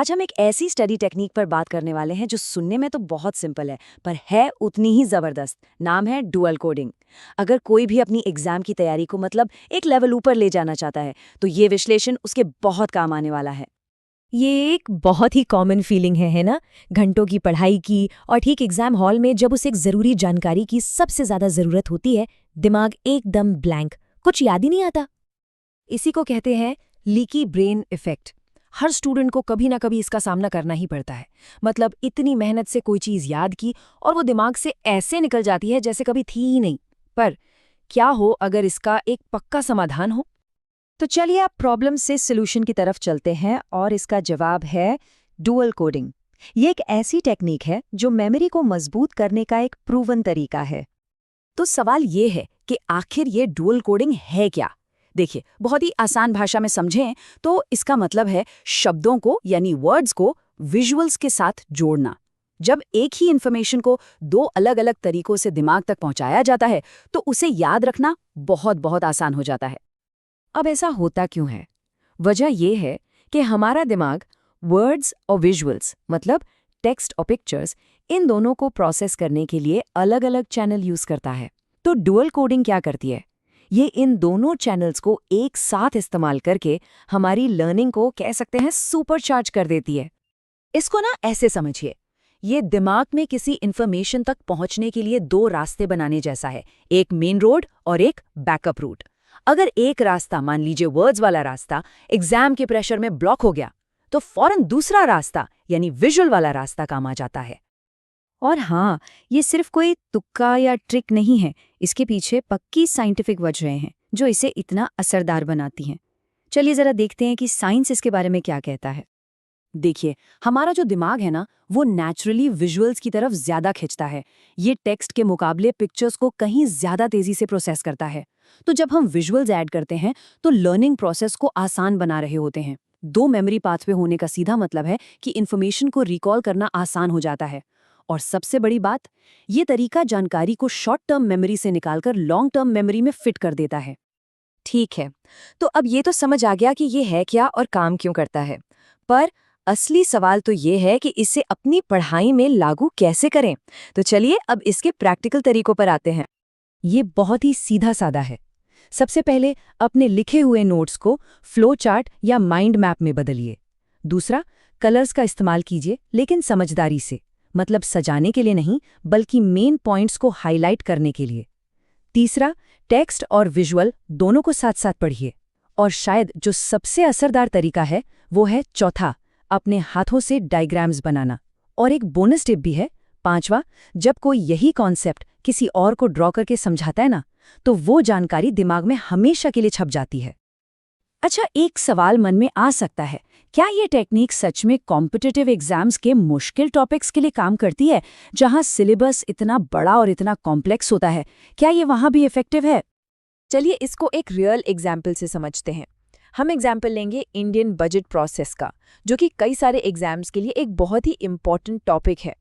आज हम एक ऐसी स्टडी टेक्निक पर बात करने वाले हैं जो सुनने में तो बहुत सिंपल है पर है उतनी ही जबरदस्त। नाम है डुअल कोडिंग। अगर कोई भी अपनी एग्जाम की तैयारी को मतलब एक लेवल ऊपर ले जाना चाहता है तो ये विश्लेषण उसके बहुत काम आने वाला है। ये एक बहुत ही कॉमन फीलिंग है ना। घंटों की पढ़ाई की और ठीक एग्जाम हॉल में जब उसे एक ज़रूरी जानकारी की सबसे ज़्यादा ज़रूरत होती है, दिमाग एकदम ब्लैंक, कुछ याद ही नहीं आता। इसी को कहते हैं लीकी ब्रेन इफेक्ट। हर स्टूडेंट को कभी ना कभी इसका सामना करना ही पड़ता है। मतलब इतनी मेहनत से कोई चीज़ याद की और वो दिमाग से ऐसे निकल जाती है जैसे कभी थी ही नहीं। पर क्या हो अगर इसका एक पक्का समाधान हो? तो चलिए आप प्रॉब्लम से सोल्यूशन की तरफ चलते हैं और इसका जवाब है डुअल कोडिंग। ये एक ऐसी टेक्निक है जो मेमोरी को मजबूत करने का एक प्रूवन तरीका है। तो सवाल ये है कि आखिर ये डुअल कोडिंग है क्या? देखिए, बहुत ही आसान भाषा में समझें तो इसका मतलब है शब्दों को यानी वर्ड्स को विजुअल्स के साथ जोड़ना। जब एक ही इन्फॉर्मेशन को दो अलग अलग तरीकों से दिमाग तक पहुंचाया जाता है तो उसे याद रखना बहुत बहुत आसान हो जाता है। अब ऐसा होता क्यों है? वजह यह है कि हमारा दिमाग वर्ड्स और विजुअल्स मतलब टेक्स्ट और पिक्चर्स इन दोनों को प्रोसेस करने के लिए अलग अलग चैनल यूज करता है। तो डुअल कोडिंग क्या करती है? ये इन दोनों चैनल्स को एक साथ इस्तेमाल करके हमारी लर्निंग को कह सकते हैं सुपरचार्ज कर देती है। इसको ना ऐसे समझिए, ये दिमाग में किसी इंफॉर्मेशन तक पहुंचने के लिए दो रास्ते बनाने जैसा है, एक मेन रोड और एक बैकअप रूट। अगर एक रास्ता, मान लीजिए वर्ड्स वाला रास्ता, एग्जाम के प्रेशर में ब्लॉक हो गया तो फौरन दूसरा रास्ता यानी विजुअल वाला रास्ता काम आ जाता है। और हाँ, ये सिर्फ कोई तुक्का या ट्रिक नहीं है, इसके पीछे पक्की साइंटिफिक वजहें हैं जो इसे इतना असरदार बनाती हैं। चलिए जरा देखते हैं कि साइंस इसके बारे में क्या कहता है। देखिए, हमारा जो दिमाग है ना, वो नेचुरली विजुअल्स की तरफ ज्यादा खिंचता है। ये टेक्स्ट के मुकाबले पिक्चर्स को कहीं ज्यादा तेजी से प्रोसेस करता है। तो जब हम विजुअल्स ऐड करते हैं तो लर्निंग प्रोसेस को आसान बना रहे होते हैं। दो मेमोरी पाथवे होने का सीधा मतलब है कि इंफॉर्मेशन को रिकॉल करना आसान हो जाता है। और सबसे बड़ी बात, ये तरीका जानकारी को शॉर्ट टर्म मेमोरी से निकालकर लॉन्ग टर्म मेमोरी में फिट कर देता है। ठीक है, तो अब ये तो समझ आ गया कि ये है क्या और काम क्यों करता है। पर असली सवाल तो ये है कि इसे अपनी पढ़ाई में लागू कैसे करें। तो चलिए अब इसके प्रैक्टिकल तरीकों पर आते हैं। ये बहुत ही सीधा साधा है। सबसे पहले अपने लिखे हुए नोट्स को फ्लो चार्ट या माइंड मैप में बदलिए। दूसरा, कलर्स का इस्तेमाल कीजिए लेकिन समझदारी से, मतलब सजाने के लिए नहीं बल्कि मेन पॉइंट्स को हाईलाइट करने के लिए। तीसरा, टेक्स्ट और विजुअल दोनों को साथ साथ पढ़िए। और शायद जो सबसे असरदार तरीका है वो है चौथा, अपने हाथों से डायग्राम्स बनाना। और एक बोनस टिप भी है, पांचवा, जब कोई यही कॉन्सेप्ट किसी और को ड्रॉ करके समझाता है ना, तो वो जानकारी दिमाग में हमेशा के लिए छप जाती है। अच्छा, एक सवाल मन में आ सकता है, क्या ये टेक्निक सच में कॉम्पिटिटिव एग्जाम्स के मुश्किल टॉपिक्स के लिए काम करती है, जहां सिलेबस इतना बड़ा और इतना कॉम्प्लेक्स होता है? क्या ये वहां भी इफेक्टिव है? चलिए इसको एक रियल एग्जाम्पल से समझते हैं। हम एग्जाम्पल लेंगे इंडियन बजट प्रोसेस का, जो कि कई सारे एग्जाम्स के लिए एक बहुत ही इम्पॉर्टेंट टॉपिक है।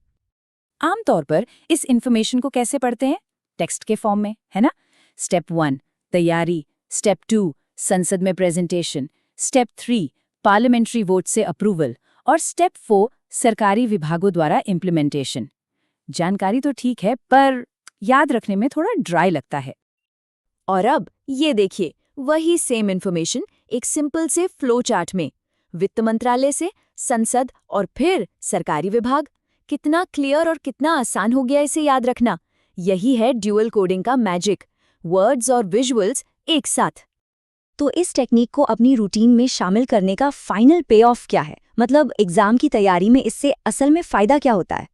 आमतौर पर इस इन्फॉर्मेशन को कैसे पढ़ते हैं? टेक्स्ट के फॉर्म में, है ना? स्टेप 1 तैयारी, स्टेप 2 संसद में प्रेजेंटेशन, स्टेप 3 पार्लियामेंट्री वोट से अप्रूवल और स्टेप 4 सरकारी विभागों द्वारा इम्प्लीमेंटेशन। जानकारी तो ठीक है पर याद रखने में थोड़ा ड्राई लगता है। और अब ये देखिए, वही सेम इन्फॉर्मेशन एक सिंपल से फ्लो चार्ट में, वित्त मंत्रालय से संसद और फिर सरकारी विभाग। कितना क्लियर और कितना आसान हो गया इसे याद रखना। यही है ड्यूअल कोडिंग का मैजिक, वर्ड्स और विजुअल्स एक साथ। तो इस टेक्निक को अपनी रूटीन में शामिल करने का फाइनल पे ऑफ क्या है? मतलब एग्जाम की तैयारी में इससे असल में फायदा क्या होता है?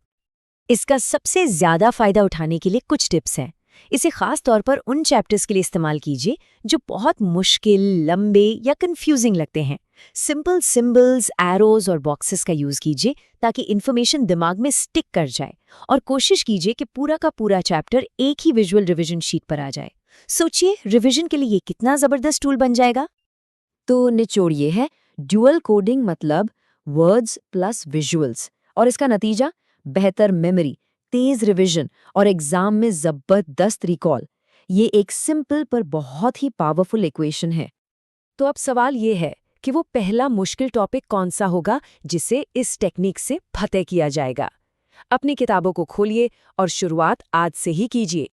इसका सबसे ज्यादा फायदा उठाने के लिए कुछ टिप्स हैं। इसे खास तौर पर उन चैप्टर्स के लिए इस्तेमाल कीजिए जो बहुत मुश्किल, लंबे या कंफ्यूजिंग लगते हैं। सिंपल सिंबल्स, एरोज और बॉक्सेस का यूज कीजिए ताकि इन्फॉर्मेशन दिमाग में स्टिक कर जाए। और कोशिश कीजिए कि पूरा का पूरा चैप्टर एक ही विजुअल रिवीजन शीट पर आ जाए। सोचिए रिवीजन के लिए ये कितना जबरदस्त टूल बन जाएगा। तो निचोड़ ये है, ड्यूअल कोडिंग मतलब वर्ड्स प्लस विजुअल्स, और इसका नतीजा बेहतर मेमोरी, तेज रिवीजन और एग्जाम में जबरदस्त रिकॉल। ये एक सिंपल पर बहुत ही पावरफुल इक्वेशन है। तो अब सवाल ये है कि वो पहला मुश्किल टॉपिक कौन सा होगा जिसे इस टेक्निक से फतेह किया जाएगा। अपनी किताबों को खोलिए और शुरुआत आज से ही कीजिए।